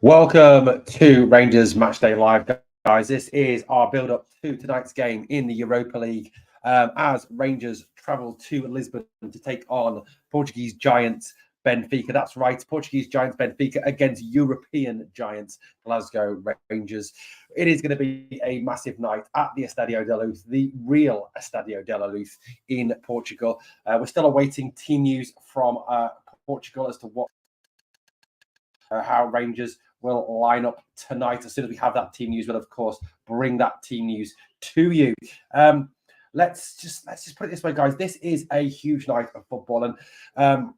Welcome to Rangers Matchday Live, guys. This is our build-up to tonight's game in the Europa League as Rangers travel to Lisbon to take on Portuguese giants Benfica. That's right, Portuguese giants Benfica against European giants Glasgow Rangers. It is going to be a massive night at the Estadio da Luz, the real Estadio da Luz in Portugal. We're still awaiting team news from Portugal as to what how Rangers will line up tonight. As soon as we have that team news, we'll of course bring that team news to you. Let's just put it this way, guys. This is a huge night of football, and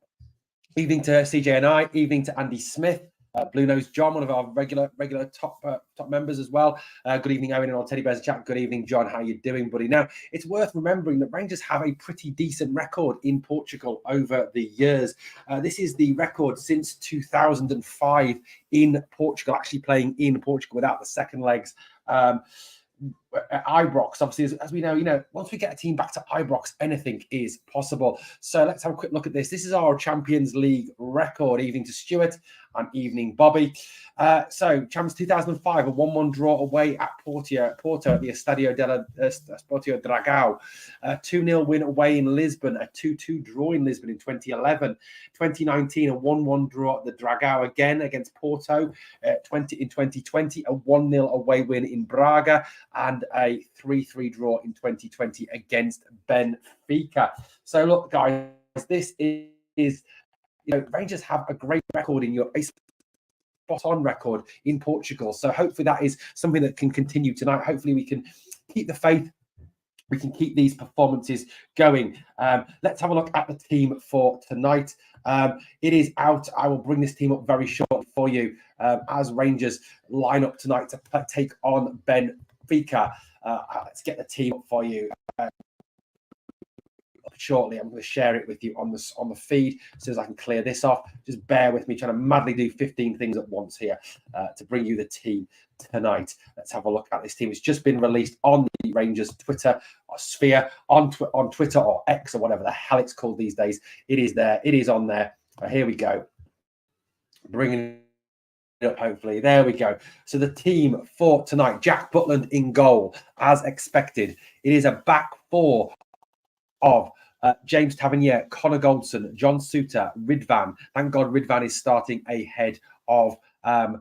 evening to CJ and I, evening to Andy Smith. Blue Nose John, one of our regular top members as well. Good evening, Owen, and on Teddy Bears chat. Good evening, John. How you doing, buddy? Now, it's worth remembering that Rangers have a pretty decent record in Portugal over the years. This is the record since 2005 in Portugal, actually playing in Portugal without the second legs. At Ibrox, obviously, as we know, once we get a team back to Ibrox, anything is possible. So let's have a quick look at this. This is our Champions League record. Evening to Stuart and evening, Bobby. So Champions 2005, a 1-1 draw away at Porto at the Estadio Sportivo Dragão. 2-0 win away in Lisbon, a 2-2 draw in Lisbon in 2011. 2019, a 1-1 draw at the Dragão again against Porto. In 2020, a 1-0 away win in Braga, and a 3-3 draw in 2020 against Benfica. So look, guys, this is Rangers have a great record in Europe, a spot-on record in Portugal. So hopefully that is something that can continue tonight. Hopefully we can keep the faith. We can keep these performances going. Let's have a look at the team for tonight. It is out. I will bring this team up very shortly for you as Rangers line up tonight to take on Benfica. Let's get the team up for you shortly. I'm going to share it with you on the feed as soon as I can clear this off. Just bear with me, trying to madly do 15 things at once here to bring you the team tonight. Let's have a look at this team. It's just been released on the Rangers Twitter or sphere, on Twitter or X or whatever the hell it's called these days. It is there. It is on there. Here we go. Bringing it up, hopefully. There we go. So the team for tonight: Jack Butland in goal, as expected. It is a back four of James Tavernier, Connor Goldson, John Suter, Ridvan. Thank God Ridvan is starting ahead of Borna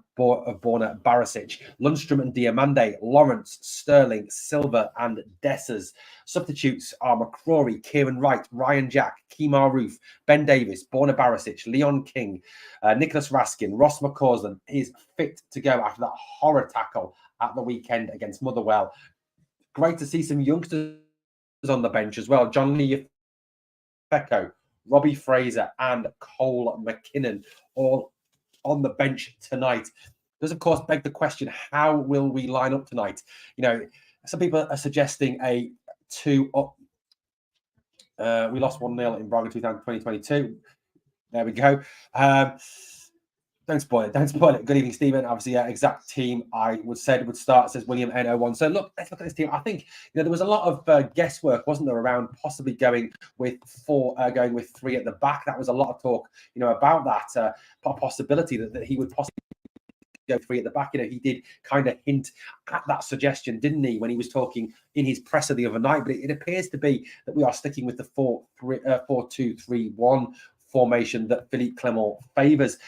Barisic. Lundstrom and Diamande, Lawrence, Sterling, Silva and Dessers. Substitutes are McCrory, Kieran Wright, Ryan Jack, Kemar Roof, Ben Davis, Borna Barisic, Leon King, Nicholas Raskin. Ross McCausland is fit to go after that horror tackle at the weekend against Motherwell. Great to see some youngsters on the bench as well. John Lee Fecco, Robbie Fraser and Cole McKinnon all on the bench tonight. Does of course beg the question, how will we line up tonight? Some people are suggesting a 2-up. We lost 1-0 in Braga 2022. There we go. Don't spoil it. Good evening, Stephen. Obviously, exact team I would start, says William N01. So look, let's look at this team. I think there was a lot of guesswork, wasn't there, around possibly going with three at the back. That was a lot of talk, about that possibility that he would possibly go three at the back. He did kind of hint at that suggestion, didn't he, when he was talking in his presser the other night? But it appears to be that we are sticking with the 4-2-3-1 formation that Philippe Clement favours.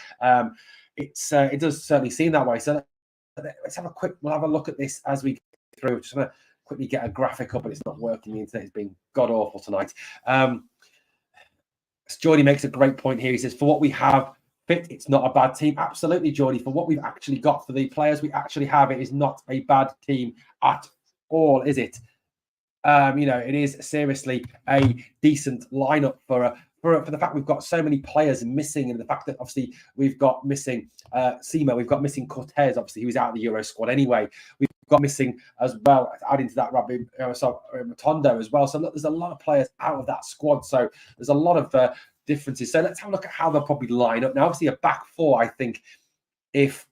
It does certainly seem that way. So we'll have a look at this as we go through. Just going to quickly get a graphic up, but it's not working. The internet has been god awful tonight. Jordy makes a great point here. He says, for what we have fit, it's not a bad team. Absolutely, Jordy. For what we've actually got, for the players we actually have, it is not a bad team at all, is it? It is seriously a decent lineup for the fact we've got so many players missing, and the fact that obviously we've got missing Simo, we've got missing Cortez, obviously he was out of the Euro squad anyway. We've got missing as well, adding to that Rabbi Matondo as well. So look, there's a lot of players out of that squad. So there's a lot of differences. So let's have a look at how they'll probably line up. Now, obviously a back four, I think if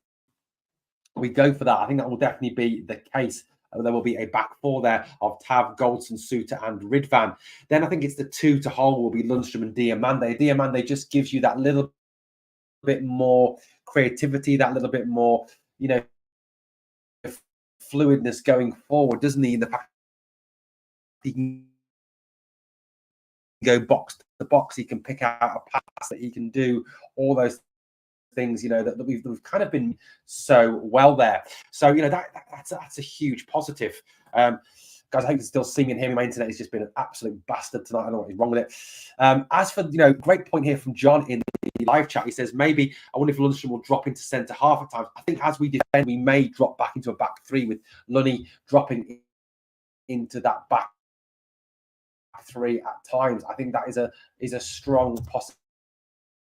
we go for that, I think that will definitely be the case. There will be a back four there of Tav, Goldson, Suter and Ridvan. Then I think it's the two to hold will be Lundstrom and Diamande. Diamande just gives you that little bit more creativity, that little bit more, fluidness going forward, doesn't he? In the fact he can go box to box, he can pick out a pass, that he can do all those things, that we've kind of been so well there. So, that's a huge positive. Guys, I hope you can still see me and hear me. My internet has just been an absolute bastard tonight. I don't know what is wrong with it. As for, great point here from John in the live chat. He says, maybe, I wonder if Lundstrom will drop into centre half at times. I think as we defend, we may drop back into a back three with Lunny dropping into that back three at times. I think that is a strong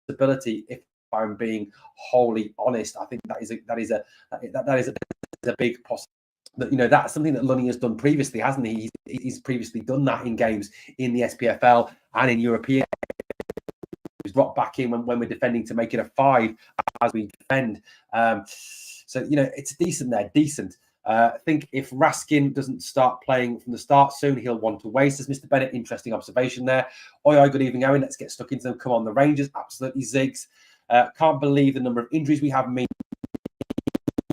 possibility. If I'm being wholly honest, I think that is a big possibility. That, that's something that Lunny has done previously, hasn't he? He's previously done that in games in the SPFL and in European. He's dropped back in when we're defending to make it a 5 as we defend. So it's decent there, decent. I think if Raskin doesn't start playing from the start soon, he'll want to waste, as Mr. Bennett. Interesting observation there. Oi, good evening, Owen. Let's get stuck into them. Come on, the Rangers. Absolutely zigs. Can't believe the number of injuries we have.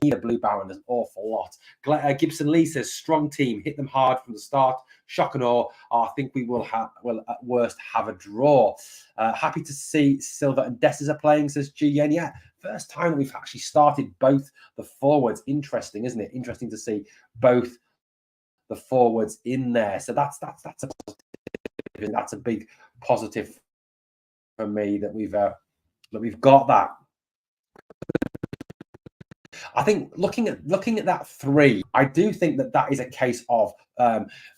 The Blue Baron an awful lot. Gibson Lee says, strong team, hit them hard from the start. Shock and awe. I think we will at worst have a draw. Happy to see Silva and Dessers are playing, says GN. Yeah, first time that we've actually started both the forwards. Interesting, isn't it? Interesting to see both the forwards in there. So that's a positive. That's a big positive for me that we've got that. I think looking at that 3, I do think that is a case of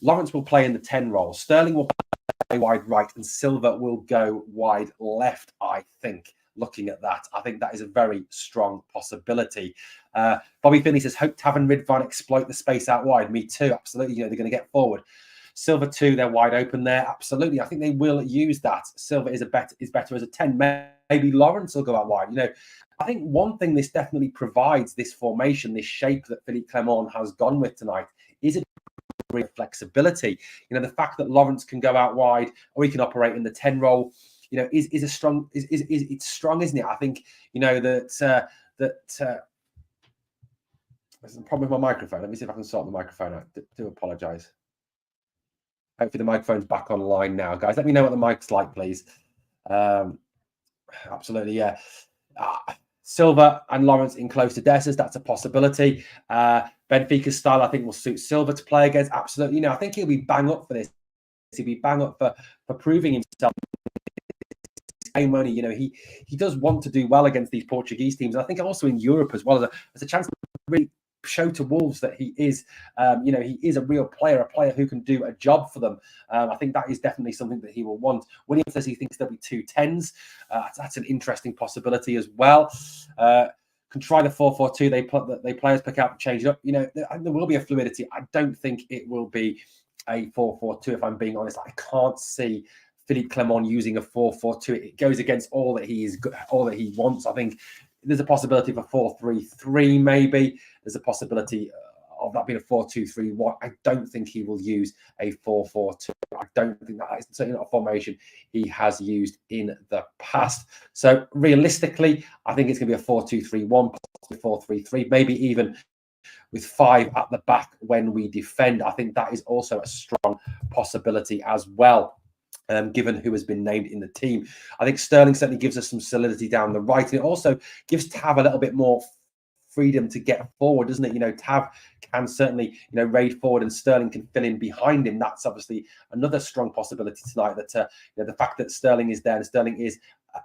Lawrence will play in the 10 role, Sterling will play wide right, and Silva will go wide left. I think looking at that, I think that is a very strong possibility. Bobby Finney says, hope Tav and Ridvan exploit the space out wide. Me too, absolutely. They're going to get forward. Silva too, they're wide open there. Absolutely, I think they will use that. Silva is better as a 10. Maybe Lawrence will go out wide. I think one thing this definitely provides, this formation, this shape that Philippe Clement has gone with tonight, is a degree of flexibility. The fact that Lawrence can go out wide or he can operate in the 10 role, is a strong. It's strong, isn't it? I think that there's a problem with my microphone. Let me see if I can sort the microphone out. Do apologise. Hopefully the microphone's back online now, guys. Let me know what the mic's like, please. Absolutely, yeah. Silva and Lawrence in close to Dessers, that's a possibility. Benfica's style, I think, will suit Silva to play against. Absolutely. I think he'll be bang up for this. He'll be bang up for proving himself. Only, he does want to do well against these Portuguese teams. And I think also in Europe as well, as a chance to really show to Wolves that he is, he is a real player, a player who can do a job for them. I think that is definitely something that he will want. William says he thinks there'll be 2 10s. That's an interesting possibility as well. Can try the 4-4-2. They players pick up, change it up. There will be a fluidity. I don't think it will be a 4-4-2. If I'm being honest, I can't see Philippe Clement using a 4-4-2. It goes against all that he wants. I think there's a possibility of a 4-3-3, maybe. There's a possibility of that being a 4-2-3-1. I don't think he will use a 4-4-2. I don't think that is certainly not a formation he has used in the past. So realistically, I think it's going to be a 4-2-3-1, 4-3-3, maybe even with 5 at the back when we defend. I think that is also a strong possibility as well. Given who has been named in the team. I think Sterling certainly gives us some solidity down the right. And it also gives Tav a little bit more freedom to get forward, doesn't it? Tav can certainly, raid forward and Sterling can fill in behind him. That's obviously another strong possibility tonight, that the fact that Sterling is there and Sterling is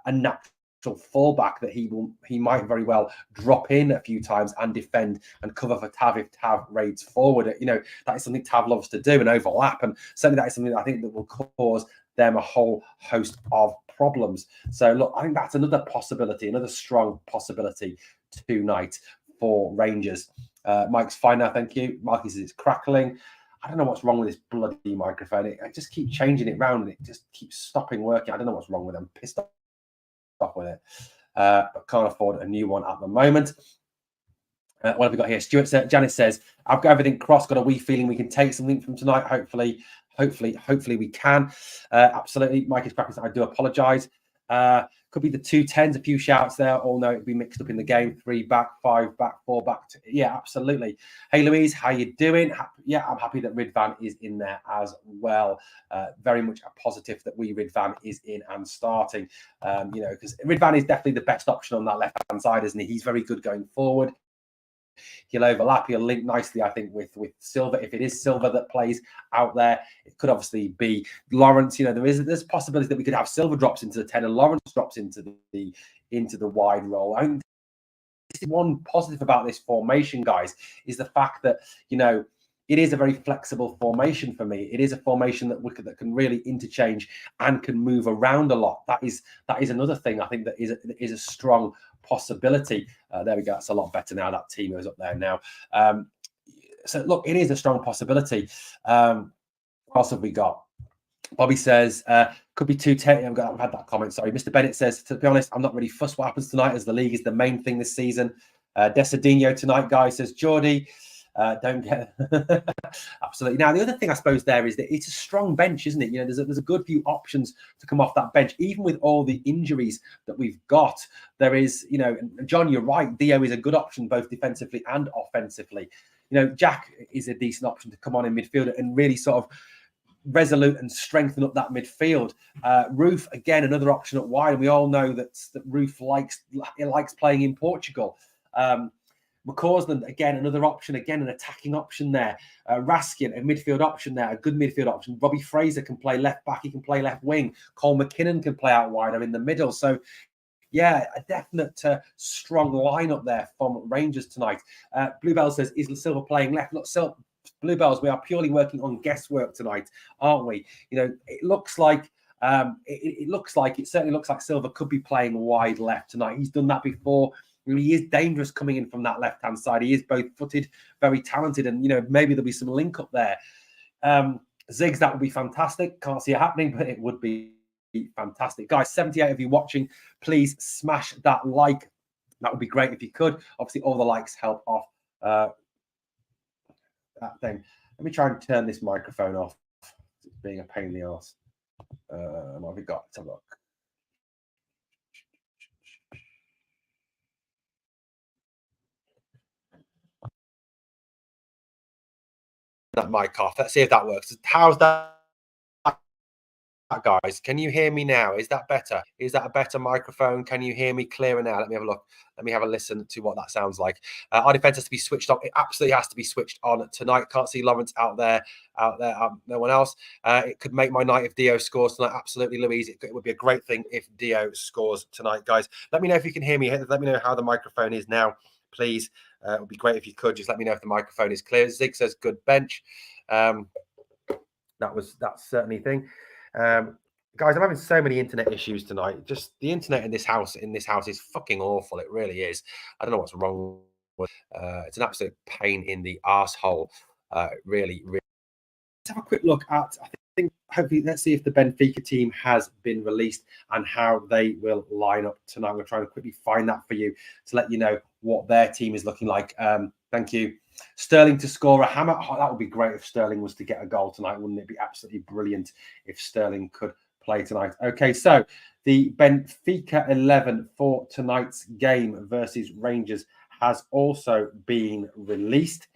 a natural fullback, that he might very well drop in a few times and defend and cover for Tav if Tav raids forward. That is something Tav loves to do and overlap. And certainly that is something that I think that will cause them a whole host of problems. So look, I think that's another possibility, another strong possibility tonight for Rangers. Mike's fine now, thank you. Marky says it's crackling. I don't know what's wrong with this bloody microphone. I just keep changing it round and it just keeps stopping working. I don't know what's wrong with it. I'm pissed off with it. But can't afford a new one at the moment. What have we got here? Janice says, I've got everything crossed, got a wee feeling we can take something from tonight. Hopefully we can. Absolutely. Mike is cracking. I do apologise. Could be the 2-10s, a few shouts there. All know it'd be mixed up in the game. 3 back, 5 back, 4 back. Yeah, absolutely. Hey, Louise, how you doing? Yeah, I'm happy that Ridvan is in there as well. Very much a positive that Ridvan is in and starting. Because Ridvan is definitely the best option on that left-hand side, isn't he? He's very good going forward. He'll overlap. He'll link nicely, I think, with Silva. If it is Silva that plays out there, it could obviously be Lawrence. There's possibilities that we could have Silva drops into the 10 and Lawrence drops into the wide role. I think this is one positive about this formation, guys, is the fact that it is a very flexible formation for me. It is a formation that can really interchange and can move around a lot. That is another thing I think that is a strong possibility. There we go. That's a lot better now. That team is up there now. So look, it is a strong possibility. What else have we got? Bobby says, could be 2-10. I've had that comment. Sorry. Mr. Bennett says, to be honest, I'm not really fussed what happens tonight as the league is the main thing this season. Desadinho tonight, guys, says Geordie. Don't get absolutely. Now, the other thing I suppose there is that it's a strong bench, isn't it? There's a good few options to come off that bench, even with all the injuries that we've got. There is, John, you're right. Dio is a good option both defensively and offensively. Jack is a decent option to come on in midfield and really sort of resolute and strengthen up that midfield. Roof, again, another option at wide, and we all know that Roof likes playing in Portugal. McCausland, again, another option, again, an attacking option there. Raskin, a midfield option there, a good midfield option. Robbie Fraser can play left back, he can play left wing. Cole McKinnon can play out wide or in the middle. So, yeah, a definite strong lineup there from Rangers tonight. Bluebell says, is Silva playing left? Look, Bluebells, we are purely working on guesswork tonight, aren't we? It looks like it certainly looks like Silva could be playing wide left tonight. He's done that before. He is dangerous coming in from that left-hand side. He is both-footed, very talented, and maybe there'll be some link up there. Ziggs, that would be fantastic. Can't see it happening, but it would be fantastic. Guys, 78 of you watching, please smash that like. That would be great if you could. Obviously, all the likes help off that thing. Let me try and turn this microphone off. It's being a pain in the arse. What have we got? Let's have a look. That mic off. Let's see if that works. How's that, guys? Can you hear me now? Is that better? Is that a better microphone? Can you hear me clearer now? Let me have a look. Let me have a listen to what that sounds like. Our defense has to be switched on. It absolutely has to be switched on tonight. Can't see Lawrence out there. No one else. It could make my night if Dio scores tonight. Absolutely, Louise. It would be a great thing if Dio scores tonight, guys. Let me know if you can hear me. Let me know how the microphone is now, please. It would be great if you could. Just let me know if the microphone is clear. Zig says good bench. That's certainly a thing. Guys, I'm having so many internet issues tonight. Just the internet in this house is fucking awful. It really is. I don't know what's wrong with it's an absolute pain in the arsehole. Really. Let's have a quick look at, I think, hopefully, let's see if the Benfica team has been released and how they will line up tonight. We're trying to quickly find that for you to let you know what their team is looking like. Thank you. Sterling to score a hammer. Oh, that would be great if Sterling was to get a goal tonight. Wouldn't it be absolutely brilliant if Sterling could play tonight? Okay, so the Benfica 11 for tonight's game versus Rangers has also been released.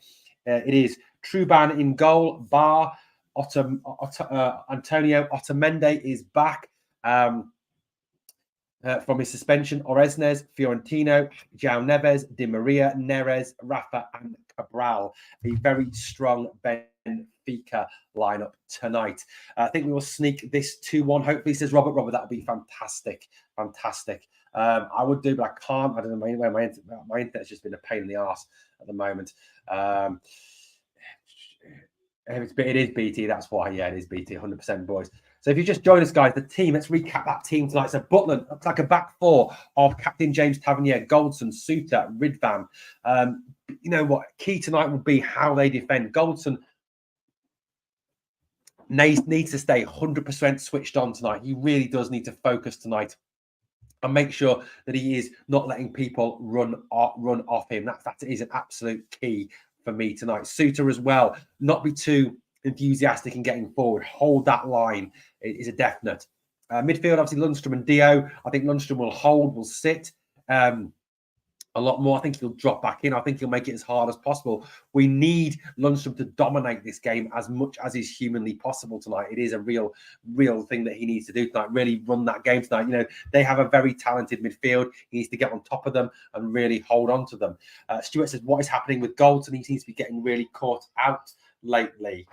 It is Truban in goal. Bar Antonio Otamendi is back from his suspension. Oresnes, Fiorentino, João Neves, Di Maria, Neres, Rafa, and Cabral. A very strong Benfica lineup tonight. I think we will sneak this 2-1. Hopefully, says Robert. Robert, that would be fantastic. Fantastic. I would do, but I can't. I don't know my internet's just been a pain in the arse at the moment. It is BT, that's why. Yeah, it is BT, 100%, boys. So if you just join us, guys, the team, let's recap that team tonight. So Butland, looks like a back four of Captain James Tavernier, Goldson, Suter, Ridvan. You know what? Key tonight will be how they defend. Goldson needs to stay 100% switched on tonight. He really does need to focus tonight and make sure that he is not letting people run off him. That is an absolute key for me tonight. Suter as well, not be too enthusiastic in getting forward. Hold that line. It is a definite. Midfield, obviously, Lundstrom and Dio. I think Lundstrom will sit a lot more. I think he'll drop back in. I think he'll make it as hard as possible. We need Lundstrom to dominate this game as much as is humanly possible tonight. It is a real thing that he needs to do tonight, really run that game tonight. You know, they have a very talented midfield. He needs to get on top of them and really hold on to them. Stuart says, what is happening with Goldson? He seems to be getting really caught out lately.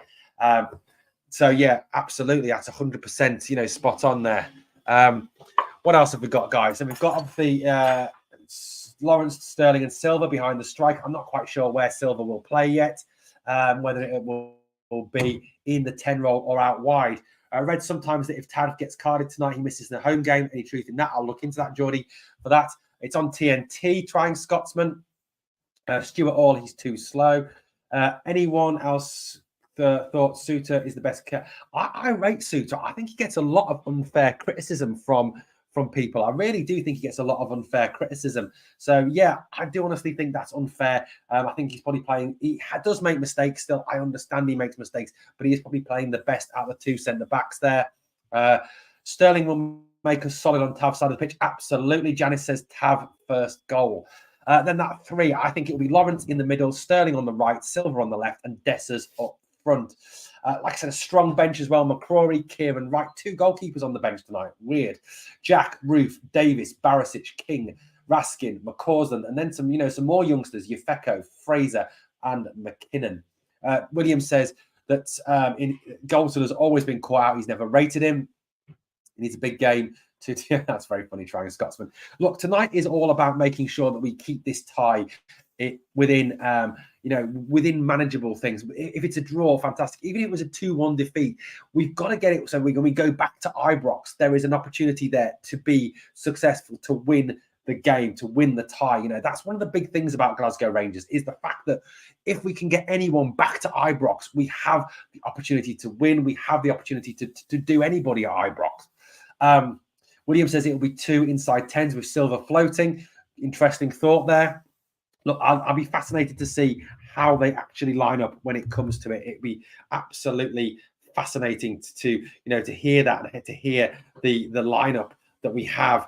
So, yeah, absolutely. That's 100%, you know, spot on there. What else have we got, guys? And we've got, obviously, Lawrence, Sterling and Silva behind the strike. I'm not quite sure where Silva will play yet, whether it will be in the 10 role or out wide. I read sometimes that if Tad gets carded tonight, he misses the home game. Any truth in that? I'll look into that, Geordie, for that. It's on TNT, trying Scotsman. Stuart All, he's too slow. Anyone else thought Suter is the best? I rate Suter. I think he gets a lot of unfair criticism from people. I really do think he gets a lot of unfair criticism. So, yeah, I do honestly think that's unfair. I think he's probably playing... He does make mistakes still. I understand he makes mistakes, but he is probably playing the best out of the two centre-backs there. Sterling will make us solid on Tav's side of the pitch. Absolutely. Janice says Tav first goal. Then that three, I think it'll be Lawrence in the middle, Sterling on the right, Silva on the left, and Dessers up front. Like I said, a strong bench as well. McCrory, Kieran Wright, 2 goalkeepers on the bench tonight. Weird. Jack, Roof, Davis, Barisic, King, Raskin, McCausland, and then some more youngsters, Yefeko, Fraser, and McKinnon. Williams says that Goldson has always been caught out. He's never rated him. He needs a big game. That's very funny, trying a Scotsman. Look, tonight is all about making sure that we keep this tie within manageable things. If it's a draw, fantastic. Even if it was a 2-1 defeat, we've got to get it. So when we go back to Ibrox, there is an opportunity there to be successful, to win the game, to win the tie. You know, that's one of the big things about Glasgow Rangers, is the fact that if we can get anyone back to Ibrox, we have the opportunity to win. We have the opportunity to do anybody at Ibrox. William says it'll be 2 inside 10s with Silva floating. Interesting thought there. Look, I'll be fascinated to see how they actually line up when it comes to it. It'd be absolutely fascinating to hear that and to hear the lineup that we have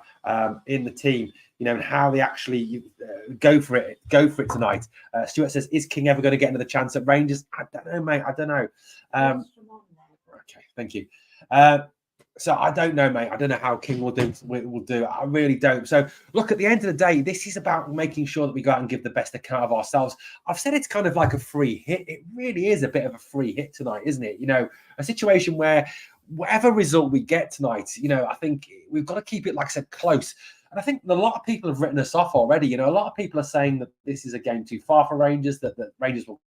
in the team, and how they actually go for it tonight. Stuart says, is King ever going to get another chance at Rangers? I don't know, mate. I don't know. Okay, thank you. So I don't know, mate. I don't know how King will do. I really don't. So look, at the end of the day, this is about making sure that we go out and give the best account of ourselves. I've said it's kind of like a free hit. It really is a bit of a free hit tonight, isn't it? A situation where whatever result we get tonight, I think we've got to keep it, like I said, close. And I think a lot of people have written us off already. A lot of people are saying that this is a game too far for Rangers, that Rangers will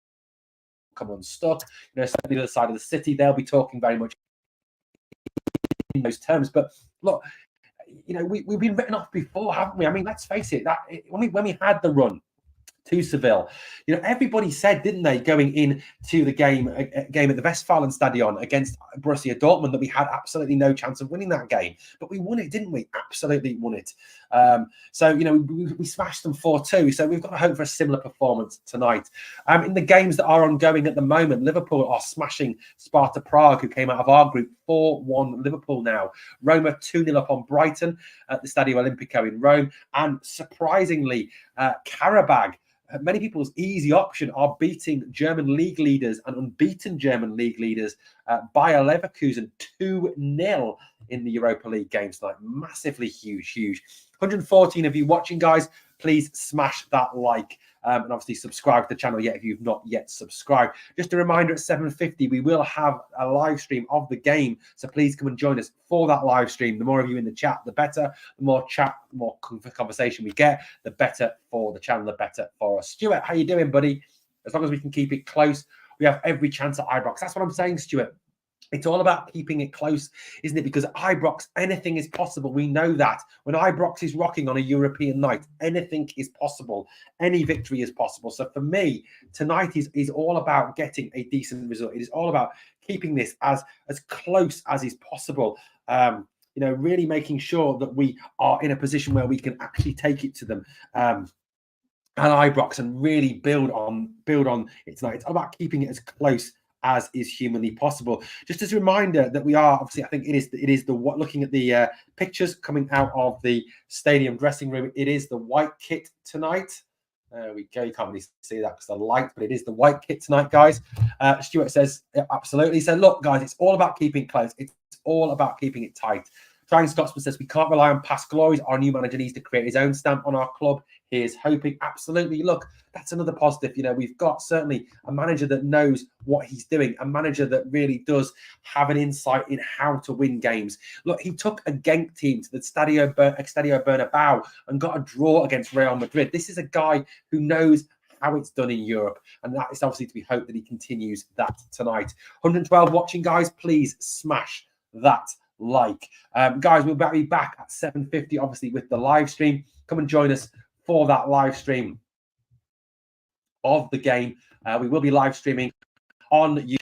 come unstuck. Certainly the other side of the city, they'll be talking very much in those terms. But look, we've been written off before, haven't we? I mean, let's face it, that when we had the run to Seville, everybody said, didn't they, going into the game at the Westfalenstadion against Borussia Dortmund, that we had absolutely no chance of winning that game, but we won it, didn't we? Absolutely won it. So we smashed them 4-2. So we've got to hope for a similar performance tonight. In the games that are ongoing at the moment, Liverpool are smashing Sparta Prague, who came out of our group. 4-1 Liverpool now. Roma 2-0 up on Brighton at the Stadio Olimpico in Rome, and surprisingly, Karabag, many people's easy option, are beating German league leaders and unbeaten German league leaders Bayer Leverkusen 2-0 in the Europa League games tonight. Massively huge. 114 of you watching, guys. Please smash that like and obviously subscribe to the channel if you've not yet subscribed. Just a reminder, at 7:50 we will have a live stream of the game, so please come and join us for that live stream. The more of you in the chat, the better. The more chat, the more conversation we get, the better for the channel, the better for us. Stuart, how you doing, buddy? As long as we can keep it close, we have every chance at Ibrox. That's what I'm saying, Stuart. It's all about keeping it close, isn't it? Because at Ibrox, anything is possible. We know that. When Ibrox is rocking on a European night, anything is possible. Any victory is possible. So for me, tonight is all about getting a decent result. It is all about keeping this as close as is possible. Really making sure that we are in a position where we can actually take it to them. At Ibrox, and really build on it tonight. It's all about keeping it as close as is humanly possible. Just as a reminder that we are obviously, I think it is the looking at the pictures coming out of the stadium dressing room. It is the white kit tonight. There we go. You can't really see that because the light, but it is the white kit tonight, guys. Stuart says, yeah, absolutely. So look, guys, it's all about keeping it close. It's all about keeping it tight. Trying Scotsman says, we can't rely on past glories. Our new manager needs to create his own stamp on our club. Here's hoping. Absolutely. Look, that's another positive. You know, we've got certainly a manager that knows what he's doing, a manager that really does have an insight in how to win games. Look, he took a Genk team to the Stadio Bernabeu and got a draw against Real Madrid. This is a guy who knows how it's done in Europe, and that is obviously to be hoped that he continues that tonight. 112 watching, guys. Please smash that like. Guys, we'll be back at 7:50, obviously, with the live stream. Come and join us for that live stream of the game. We will be live streaming on YouTube,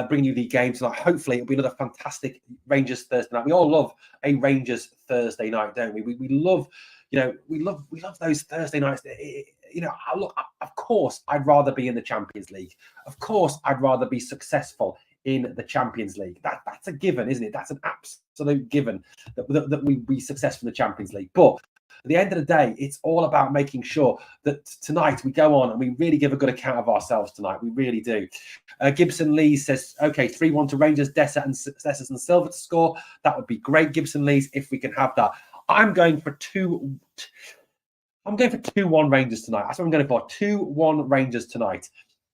bringing you the game tonight. Hopefully, it'll be another fantastic Rangers Thursday night. We all love a Rangers Thursday night, don't we? We love, you know, we love those Thursday nights. You know, look, of course, I'd rather be in the Champions League. Of course, I'd rather be successful in the Champions League. That's a given, isn't it? That's an absolute given that we be successful in the Champions League. But at the end of the day, it's all about making sure that tonight we go on and we really give a good account of ourselves tonight. We really do. Gibson Lee says, okay, 3-1 to Rangers, Dessers and Silva to score. That would be great, Gibson Lee's, if we can have that. I'm going for 2-1 Rangers tonight. That's what I'm going for. 2-1 Rangers tonight.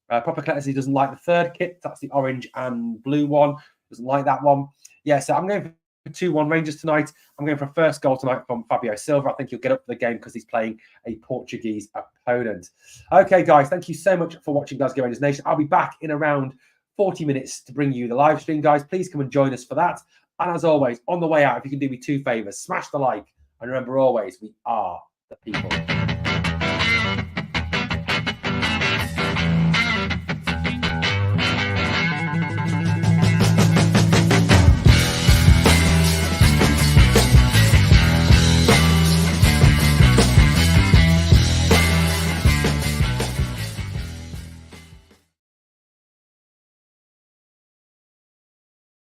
Proper Cletus doesn't like the third kit. That's the orange and blue one. Doesn't like that one. Yeah, so I'm going for 2-1 Rangers tonight. I'm going for a first goal tonight from Fabio Silva. I think he'll get up for the game because he's playing a Portuguese opponent. Okay, guys, thank you so much for watching Glasgow Rangers Nation. I'll be back in around 40 minutes to bring you the live stream, guys. Please come and join us for that. And as always, on the way out, if you can do me 2 favors, smash the like. And remember always, we are the people.